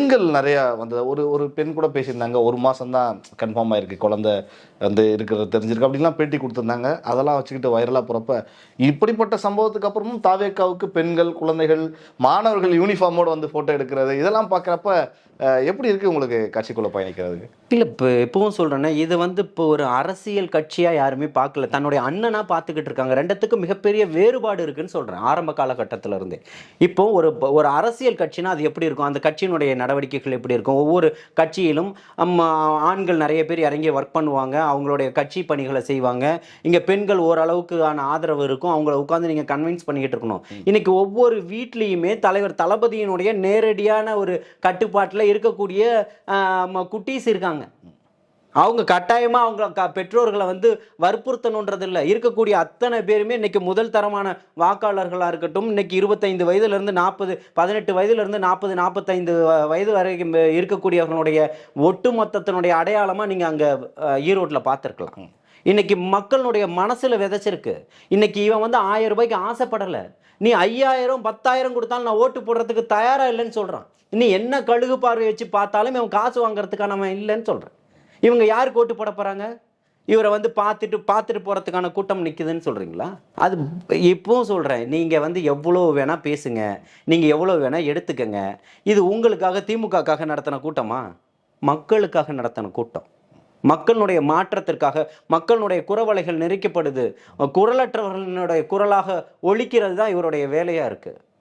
பெண்கள் நிறையா வந்து ஒரு ஒரு பெண் கூட பேசியிருந்தாங்க. 1 மாசம் தான் கன்ஃபார்ம் ஆயிருக்கு. குழந்தை வந்து இருக்கிறது தெரிஞ்சிருக்கு. அப்படிலாம் பேட்டி குடுத்துருந்தாங்க. அதெல்லாம் வச்சுக்கிட்டு வைரலா போறப்ப, இப்படிப்பட்ட சம்பவத்துக்கு அப்புறமும் தாவேக்காவுக்கு பெண்கள், குழந்தைகள், மாணவர்கள் யூனிஃபார்மோட வந்து ஃபோட்டோ எடுக்கிறது, இதெல்லாம் பார்க்குறப்ப எப்படி இருக்கு உங்களுக்கு கட்சிக்குள்ள பயணிக்கிறதுக்கு? இல்ல இப்ப எப்பவும் சொல்றேன்னா, இது வந்து இப்போ ஒரு அரசியல் கட்சியா யாருமே பார்க்கல. தன்னுடைய அண்ணனா பார்த்துக்கிட்டு இருக்காங்க. 2த்துக்கும் மிகப்பெரிய வேறுபாடு இருக்குன்னு சொல்றேன். ஆரம்ப காலகட்டத்தில இருந்தே. இப்போ ஒரு அரசியல் கட்சினா அது எப்படி இருக்கும்? அந்த கட்சியினுடைய நடவடிக்கைகள் எப்படி இருக்கும்? ஒவ்வொரு கட்சியிலும் ஆண்கள் நெறைய பேர் இறங்கி ஒர்க் பண்ணுவாங்க. அவங்களுடைய கட்சி பணிகள செய்வாங்க. இங்க பெண்கள் ஓரளவுக்கான ஆதரவு இருக்கும். அவங்கள உட்கார்ந்து நீங்க கன்வின்ஸ் பண்ணிக்கிட்டு இருக்கணும். இன்னைக்கு ஒவ்வொரு வீட்லயுமே தலைவர் தளபதியினுடைய நேரடியான ஒரு கட்டுப்பாட்டுல இருக்கக்கூடிய குட்டீஸ் இருக்காங்க. அவங்க கட்டாயமா அவங்க பெற்றோர்களை வந்து வற்புறுத்தணுன்றது இல்ல. இருக்கக்கூடிய அத்தனை பேருமே இன்னைக்கு முதல் தரமான வாக்காளர்களா இருக்கட்டும், இன்னைக்கு 25 வயதிலிருந்து 40, 18 வயதிலிருந்து 40, 45 வயது வரைக்கும் இருக்கக்கூடியவர்களுடைய ஒட்டுமொத்தத்தினுடைய அடையாளமா நீங்க அங்க ஈரோட்ல பார்த்திருக்கலாம். இன்னைக்கு மக்களுடைய மனசுல விதைச்சிருக்கு. இன்னைக்கு இவன் வந்து 1000 ரூபாய்க்கு ஆசைப்படல. நீ 5000, 10,000 கொடுத்தாலும் நான் ஓட்டு போடுறதுக்கு தயாரா இல்லைன்னு சொல்றான். நீ என்ன கழுகு பார்வை வச்சு பார்த்தாலும் இவன் காசு வாங்குறதுக்கானவன் இல்லைன்னு சொல்றேன். இவங்க யாருக்கு ஓட்டு போட போறாங்க? இவரை வந்து பார்த்துட்டு போறதுக்கான கூட்டம் நிக்குதுன்னு சொல்றீங்களா? அது இப்பவும் சொல்றேன். நீங்க வந்து எவ்வளோ வேணா பேசுங்க. நீங்க எவ்வளோ வேணா எடுத்துக்கங்க. இது உங்களுக்காக திமுகக்காக நடத்தின கூட்டமா? மக்களுக்காக நடத்தின கூட்டம். மக்களுடைய மாற்றத்திற்காக மக்களுடைய குரவலைகள் நெரிக்கப்படுது. குரலற்றவர்களுடைய குரலாக ஒலிக்கிறது தான் இவருடைய வேலையா இருக்கு.